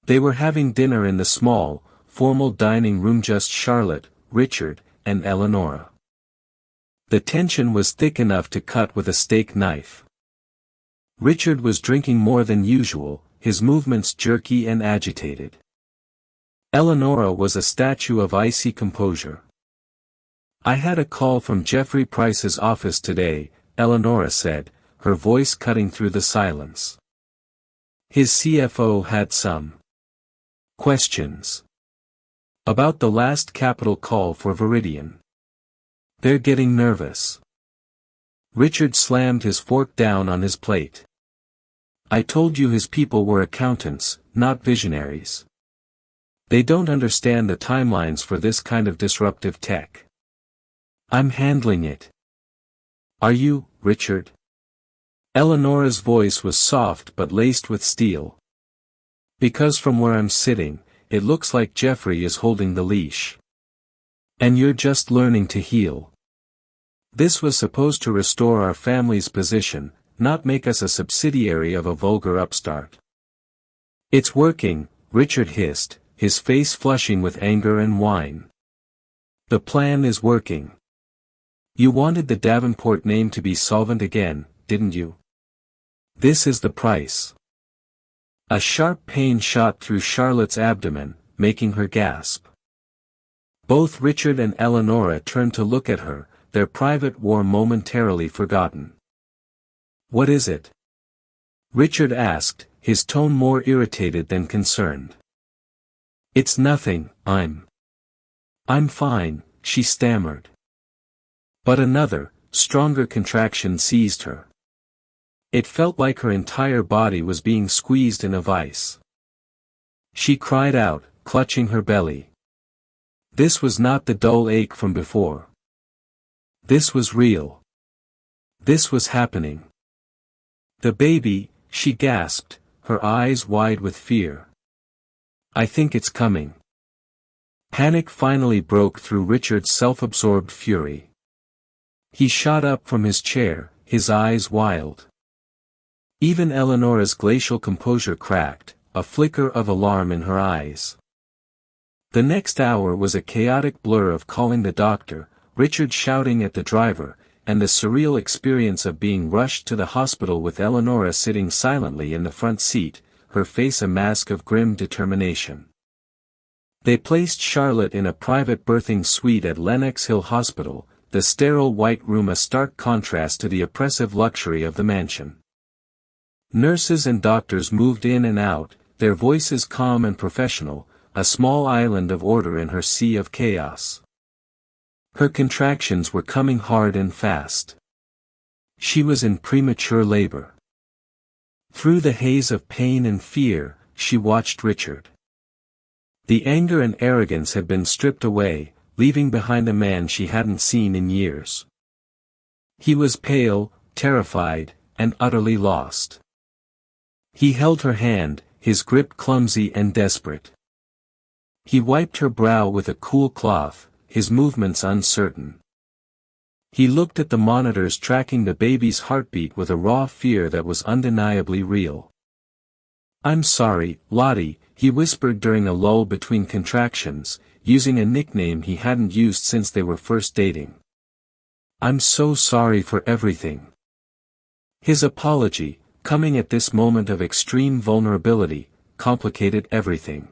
They were having dinner in the small, formal dining room, just Charlotte, Richard, and Eleonora. The tension was thick enough to cut with a steak knife. Richard was drinking more than usual, his movements jerky and agitated. Eleonora was a statue of icy composure. "I had a call from Jeffrey Price's office today," Eleonora said, her voice cutting through the silence. "His CFO had some questions about the last capital call for Viridian. They're getting nervous." Richard slammed his fork down on his plate. I told you his people were accountants, not visionaries. They don't understand the timelines for this kind of disruptive tech. I'm handling it. Are you, Richard? Eleonora's voice was soft but laced with steel. Because from where I'm sitting, it looks like Jeffrey is holding the leash. And you're just learning to heal. This was supposed to restore our family's position, not make us a subsidiary of a vulgar upstart. It's working, Richard hissed, his face flushing with anger and wine. The plan is working. You wanted the Davenport name to be solvent again, didn't you? This is the price. A sharp pain shot through Charlotte's abdomen, making her gasp. Both Richard and Eleonora turned to look at her, their private war momentarily forgotten. What is it? Richard asked, his tone more irritated than concerned. It's nothing, I'm fine, she stammered. But another, stronger contraction seized her. It felt like her entire body was being squeezed in a vice. She cried out, clutching her belly. This was not the dull ache from before. This was real. This was happening. The baby, she gasped, her eyes wide with fear. I think it's coming. Panic finally broke through Richard's self-absorbed fury. He shot up from his chair, his eyes wild. Even Eleonora's glacial composure cracked, a flicker of alarm in her eyes. The next hour was a chaotic blur of calling the doctor, Richard shouting at the driver, and the surreal experience of being rushed to the hospital with Eleonora sitting silently in the front seat, her face a mask of grim determination. They placed Charlotte in a private birthing suite at Lenox Hill Hospital, the sterile white room a stark contrast to the oppressive luxury of the mansion. Nurses and doctors moved in and out, their voices calm and professional, a small island of order in her sea of chaos. Her contractions were coming hard and fast. She was in premature labor. Through the haze of pain and fear, she watched Richard. The anger and arrogance had been stripped away, leaving behind a man she hadn't seen in years. He was pale, terrified, and utterly lost. He held her hand, his grip clumsy and desperate. He wiped her brow with a cool cloth, his movements uncertain. He looked at the monitors tracking the baby's heartbeat with a raw fear that was undeniably real. I'm sorry, Lottie, he whispered during a lull between contractions, using a nickname he hadn't used since they were first dating. I'm so sorry for everything. His apology, coming at this moment of extreme vulnerability, complicated everything.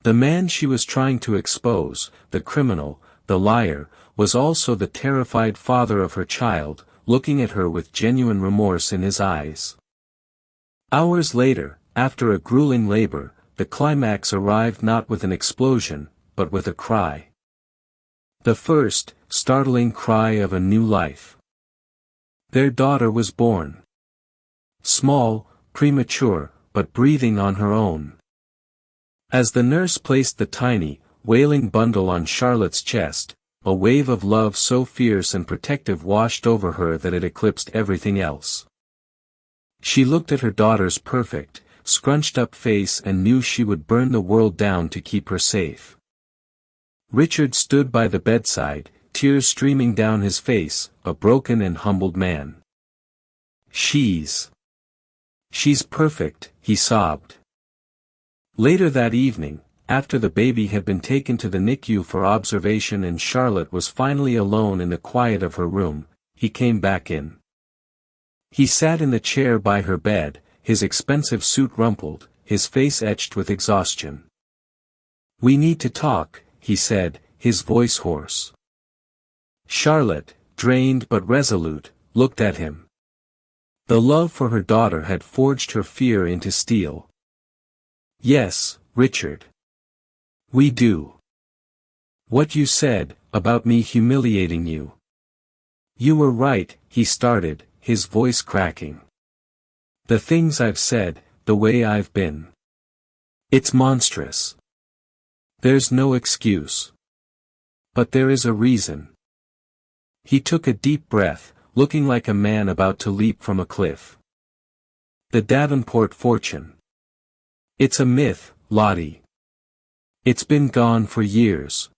The man she was trying to expose, the criminal, the liar, was also the terrified father of her child, looking at her with genuine remorse in his eyes. Hours later, after a grueling labor, the climax arrived not with an explosion, but with a cry. The first, startling cry of a new life. Their daughter was born. Small, premature, but breathing on her own. As the nurse placed the tiny, wailing bundle on Charlotte's chest, a wave of love so fierce and protective washed over her that it eclipsed everything else. She looked at her daughter's perfect, scrunched-up face and knew she would burn the world down to keep her safe. Richard stood by the bedside, tears streaming down his face, a broken and humbled man. She's perfect, he sobbed. Later that evening, after the baby had been taken to the NICU for observation and Charlotte was finally alone in the quiet of her room, he came back in. He sat in the chair by her bed, his expensive suit rumpled, his face etched with exhaustion. We need to talk, he said, his voice hoarse. Charlotte, drained but resolute, looked at him. The love for her daughter had forged her fear into steel. Yes, Richard. We do. What you said, about me humiliating you. You were right, he started, his voice cracking. The things I've said, the way I've been. It's monstrous. There's no excuse. But there is a reason. He took a deep breath, looking like a man about to leap from a cliff. The Davenport fortune. It's a myth, Lottie. It's been gone for years.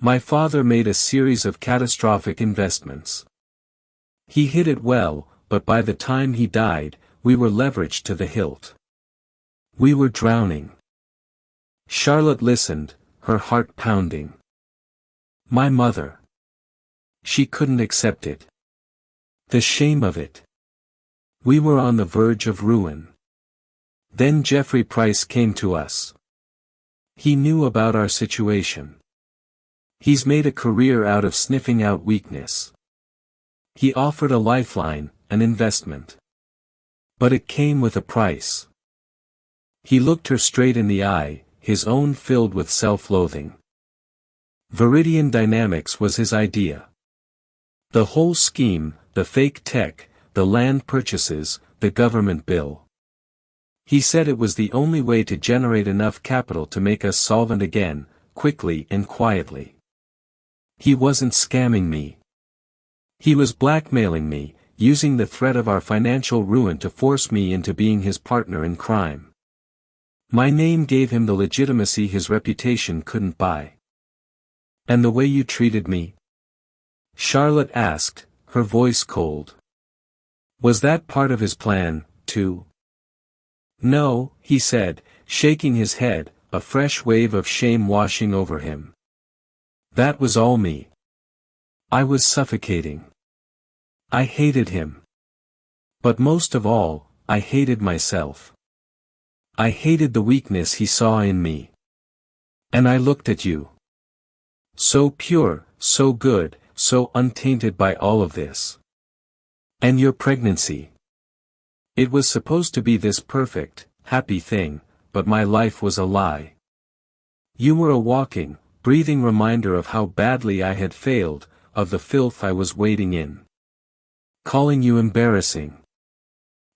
My father made a series of catastrophic investments. He hid it well, but by the time he died, we were leveraged to the hilt. We were drowning. Charlotte listened, her heart pounding. My mother. She couldn't accept it. The shame of it. We were on the verge of ruin. Then Jeffrey Price came to us. He knew about our situation. He's made a career out of sniffing out weakness. He offered a lifeline, an investment. But it came with a price. He looked her straight in the eye, his own filled with self-loathing. Viridian Dynamics was his idea. The whole scheme, the fake tech, the land purchases, the government bill. He said it was the only way to generate enough capital to make us solvent again, quickly and quietly. He wasn't scamming me. He was blackmailing me, using the threat of our financial ruin to force me into being his partner in crime. My name gave him the legitimacy his reputation couldn't buy. And the way you treated me? Charlotte asked, her voice cold. Was that part of his plan, too? No, he said, shaking his head, a fresh wave of shame washing over him. That was all me. I was suffocating. I hated him. But most of all, I hated myself. I hated the weakness he saw in me. And I looked at you. So pure, so good, so untainted by all of this. And your pregnancy. It was supposed to be this perfect, happy thing, but my life was a lie. You were a walking, breathing reminder of how badly I had failed, of the filth I was wading in. Calling you embarrassing.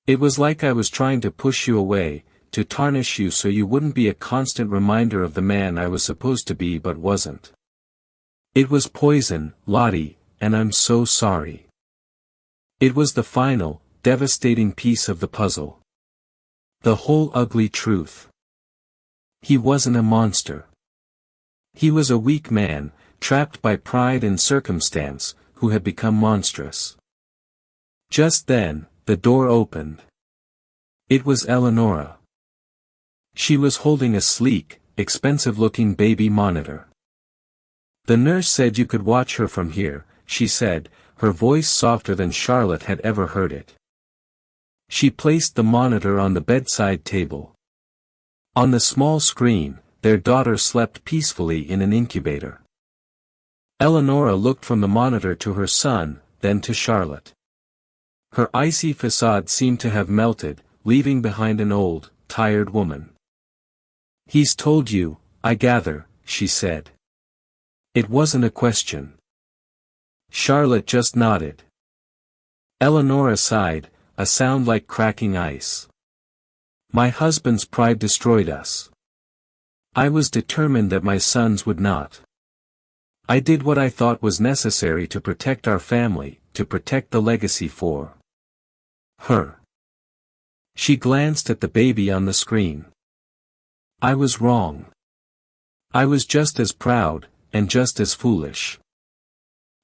It was like I was trying to push you away, to tarnish you so you wouldn't be a constant reminder of the man I was supposed to be but wasn't. It was poison, Lottie, and I'm so sorry. It was the final, devastating piece of the puzzle. The whole ugly truth. He wasn't a monster. He was a weak man, trapped by pride and circumstance, who had become monstrous. Just then, the door opened. It was Eleonora. She was holding a sleek, expensive-looking baby monitor. The nurse said you could watch her from here, she said, her voice softer than Charlotte had ever heard it. She placed the monitor on the bedside table. On the small screen, their daughter slept peacefully in an incubator. Eleonora looked from the monitor to her son, then to Charlotte. Her icy facade seemed to have melted, leaving behind an old, tired woman. He's told you, I gather, she said. It wasn't a question. Charlotte just nodded. Eleonora sighed, a sound like cracking ice. My husband's pride destroyed us. I was determined that my sons would not. I did what I thought was necessary to protect our family, to protect the legacy for her. She glanced at the baby on the screen. I was wrong. I was just as proud, and just as foolish.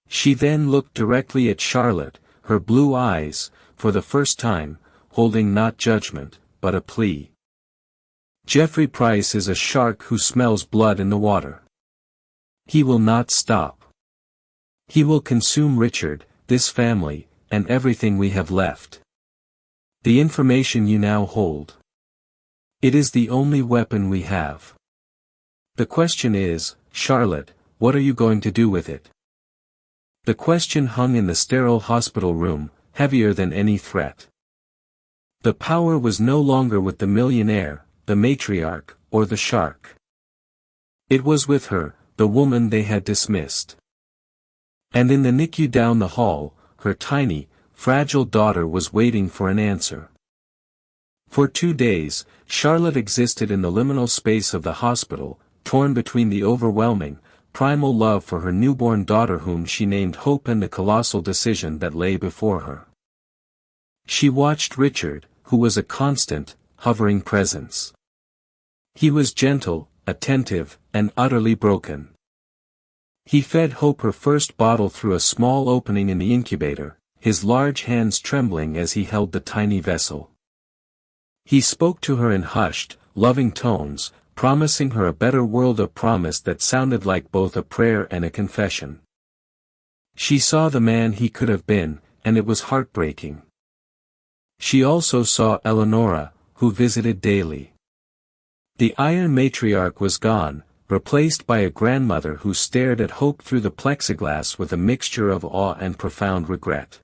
She then looked directly at Charlotte, her blue eyes, for the first time, holding not judgment, but a plea. Jeffrey Price is a shark who smells blood in the water. He will not stop. He will consume Richard, this family, and everything we have left. The information you now hold. It is the only weapon we have. The question is, Charlotte, what are you going to do with it? The question hung in the sterile hospital room, heavier than any threat. The power was no longer with the millionaire, the matriarch, or the shark. It was with her, the woman they had dismissed. And in the NICU down the hall, her tiny, fragile daughter was waiting for an answer. For 2 days, Charlotte existed in the liminal space of the hospital, torn between the overwhelming, primal love for her newborn daughter whom she named Hope and the colossal decision that lay before her. She watched Richard, who was a constant, hovering presence. He was gentle, attentive, and utterly broken. He fed Hope her first bottle through a small opening in the incubator, his large hands trembling as he held the tiny vessel. He spoke to her in hushed, loving tones, promising her a better world, a promise that sounded like both a prayer and a confession. She saw the man he could have been, and it was heartbreaking. She also saw Eleonora, who visited daily. The iron matriarch was gone, replaced by a grandmother who stared at Hope through the plexiglass with a mixture of awe and profound regret.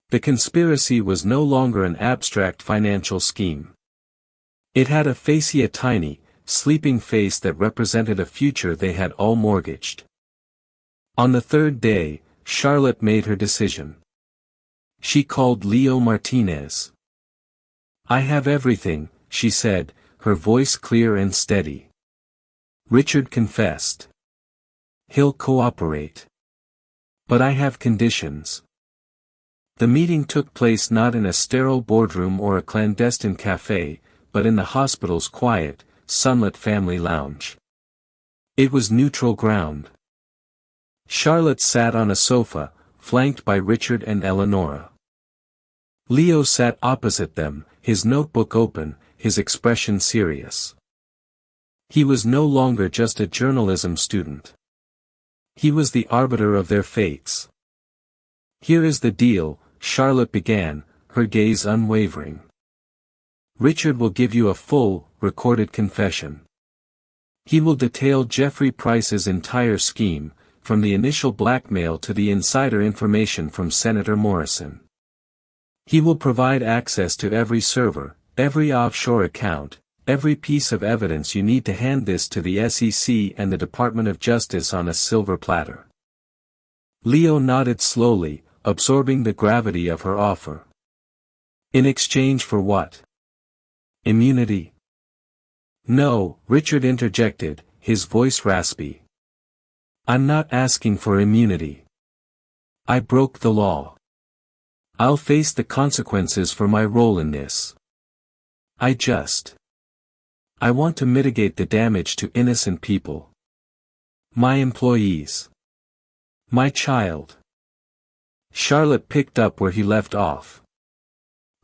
The conspiracy was no longer an abstract financial scheme. It had a tiny, sleeping face that represented a future they had all mortgaged. On the 3rd day, Charlotte made her decision. She called Leo Martinez. "I have everything," she said, her voice clear and steady. Richard confessed. "He'll cooperate. But I have conditions." The meeting took place not in a sterile boardroom or a clandestine cafe, but in the hospital's quiet, sunlit family lounge. It was neutral ground. Charlotte sat on a sofa, flanked by Richard and Eleonora. Leo sat opposite them, his notebook open, his expression serious. He was no longer just a journalism student. He was the arbiter of their fates. "Here is the deal," Charlotte began, her gaze unwavering. "Richard will give you a full, recorded confession. He will detail Jeffrey Price's entire scheme, from the initial blackmail to the insider information from Senator Morrison. He will provide access to every server, every offshore account, every piece of evidence you need to hand this to the SEC and the Department of Justice on a silver platter." Leo nodded slowly, absorbing the gravity of her offer. "In exchange for what? Immunity?" "No," Richard interjected, his voice raspy. "I'm not asking for immunity. I broke the law. I'll face the consequences for my role in this. I want to mitigate the damage to innocent people. My employees. My child." Charlotte picked up where he left off.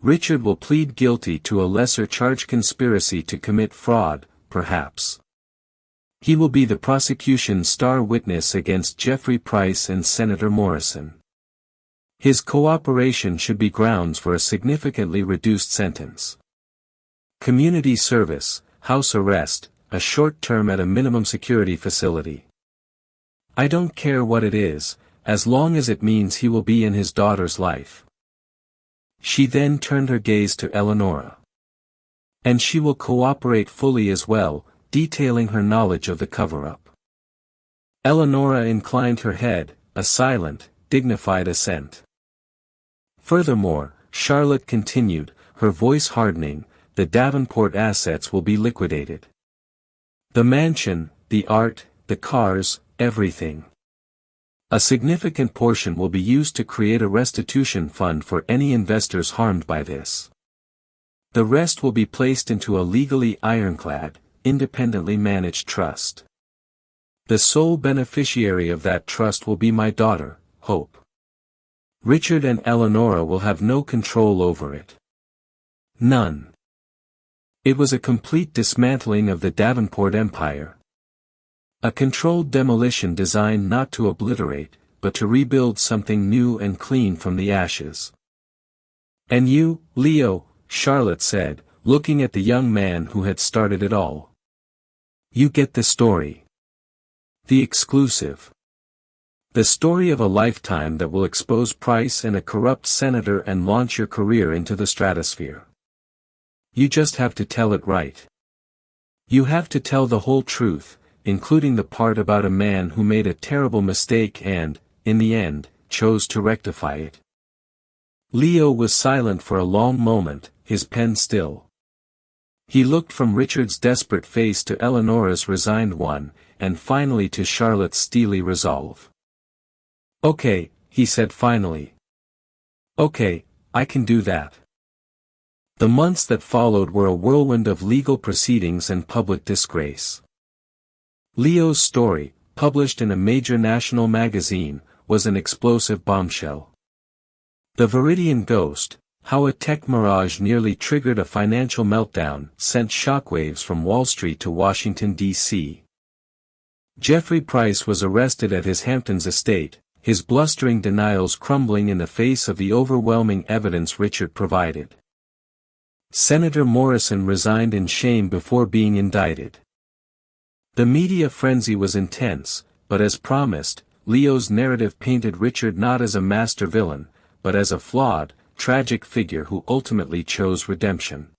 "Richard will plead guilty to a lesser charge, conspiracy to commit fraud, perhaps. He will be the prosecution's star witness against Jeffrey Price and Senator Morrison. His cooperation should be grounds for a significantly reduced sentence. Community service, house arrest, a short term at a minimum security facility. I don't care what it is, as long as it means he will be in his daughter's life." She then turned her gaze to Eleonora. "And she will cooperate fully as well, detailing her knowledge of the cover-up." Eleonora inclined her head, a silent, dignified assent. "Furthermore," Charlotte continued, her voice hardening, "the Davenport assets will be liquidated. The mansion, the art, the cars, everything. A significant portion will be used to create a restitution fund for any investors harmed by this. The rest will be placed into a legally ironclad, independently managed trust. The sole beneficiary of that trust will be my daughter, Hope. Richard and Eleonora will have no control over it. None." It was a complete dismantling of the Davenport empire. A controlled demolition designed not to obliterate, but to rebuild something new and clean from the ashes. "And you, Leo," Charlotte said, looking at the young man who had started it all. "You get the story. The exclusive. The story of a lifetime that will expose Price and a corrupt senator and launch your career into the stratosphere. You just have to tell it right. You have to tell the whole truth, including the part about a man who made a terrible mistake and, in the end, chose to rectify it. Leo was silent for a long moment, his pen still. He looked from Richard's desperate face to Eleanora's resigned one, and finally to Charlotte's steely resolve. "Okay," he said finally. "Okay, I can do that." The months that followed were a whirlwind of legal proceedings and public disgrace. Leo's story, published in a major national magazine, was an explosive bombshell. The Viridian Ghost, how a tech mirage nearly triggered a financial meltdown, sent shockwaves from Wall Street to Washington, D.C. Jeffrey Price was arrested at his Hamptons estate, his blustering denials crumbling in the face of the overwhelming evidence Richard provided. Senator Morrison resigned in shame before being indicted. The media frenzy was intense, but as promised, Leo's narrative painted Richard not as a master villain, but as a flawed, tragic figure who ultimately chose redemption.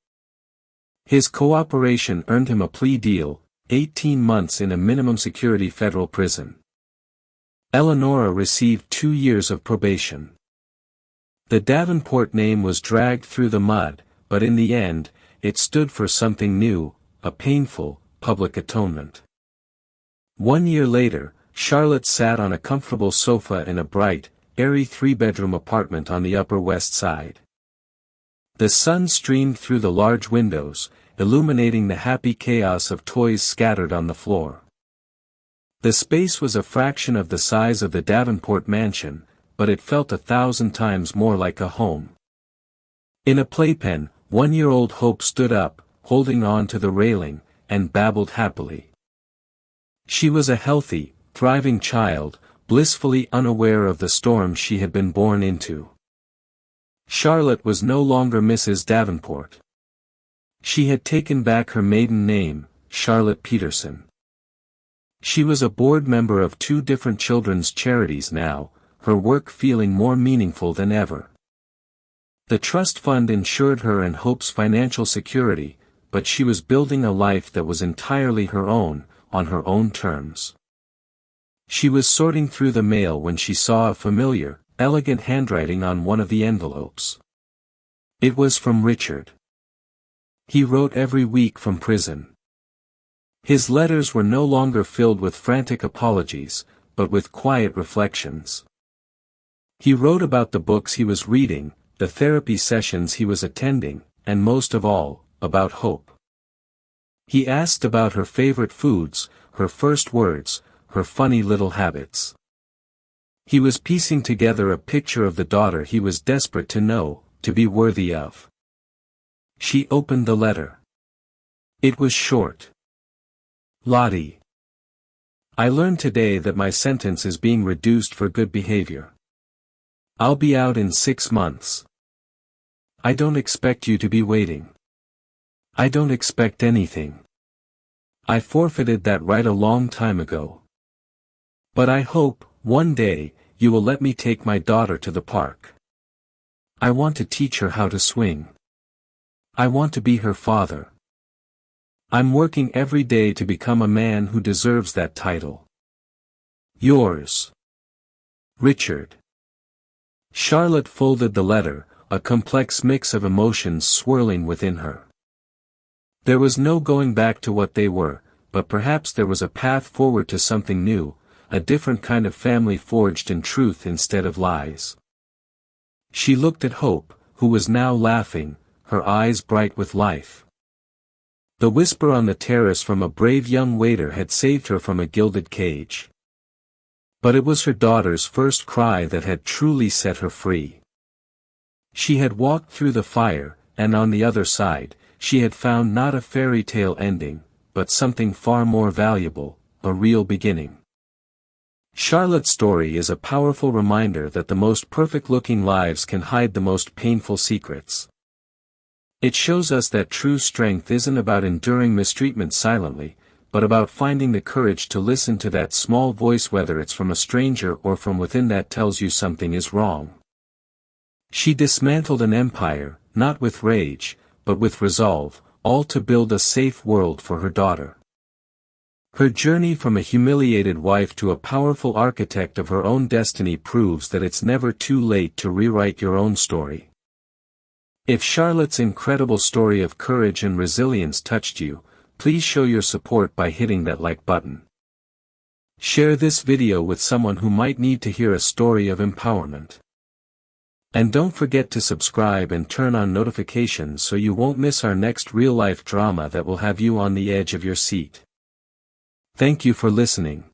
His cooperation earned him a plea deal, 18 months in a minimum security federal prison. Eleanora received 2 years of probation. The Davenport name was dragged through the mud, but in the end, it stood for something new, a painful, public atonement. 1 year later, Charlotte sat on a comfortable sofa in a bright, airy 3-bedroom apartment on the Upper West Side. The sun streamed through the large windows, illuminating the happy chaos of toys scattered on the floor. The space was a fraction of the size of the Davenport mansion, but it felt 1,000 times more like a home. In a playpen, 1-year-old Hope stood up, holding on to the railing, and babbled happily. She was a healthy, thriving child, blissfully unaware of the storm she had been born into. Charlotte was no longer Mrs. Davenport. She had taken back her maiden name, Charlotte Peterson. She was a board member of 2 different children's charities now, her work feeling more meaningful than ever. The trust fund ensured her and Hope's financial security, but she was building a life that was entirely her own, on her own terms. She was sorting through the mail when she saw a familiar, elegant handwriting on one of the envelopes. It was from Richard. He wrote every week from prison. His letters were no longer filled with frantic apologies, but with quiet reflections. He wrote about the books he was reading, the therapy sessions he was attending, and most of all, about Hope. He asked about her favorite foods, her first words, her funny little habits. He was piecing together a picture of the daughter he was desperate to know, to be worthy of. She opened the letter. It was short. Lottie. I learned today that my sentence is being reduced for good behavior. I'll be out in 6 months. I don't expect you to be waiting. I don't expect anything. I forfeited that right a long time ago. But I hope, one day, you will let me take my daughter to the park. I want to teach her how to swing. I want to be her father. I'm working every day to become a man who deserves that title. Yours, Richard. Charlotte folded the letter, a complex mix of emotions swirling within her. There was no going back to what they were, but perhaps there was a path forward to something new, a different kind of family forged in truth instead of lies. She looked at Hope, who was now laughing, her eyes bright with life. The whisper on the terrace from a brave young waiter had saved her from a gilded cage. But it was her daughter's first cry that had truly set her free. She had walked through the fire, and on the other side, she had found not a fairy tale ending, but something far more valuable, a real beginning. Charlotte's story is a powerful reminder that the most perfect-looking lives can hide the most painful secrets. It shows us that true strength isn't about enduring mistreatment silently, but about finding the courage to listen to that small voice, whether it's from a stranger or from within, that tells you something is wrong. She dismantled an empire, not with rage, but with resolve, all to build a safe world for her daughter. Her journey from a humiliated wife to a powerful architect of her own destiny proves that it's never too late to rewrite your own story. If Charlotte's incredible story of courage and resilience touched you, please show your support by hitting that like button. Share this video with someone who might need to hear a story of empowerment. And don't forget to subscribe and turn on notifications so you won't miss our next real-life drama that will have you on the edge of your seat. Thank you for listening.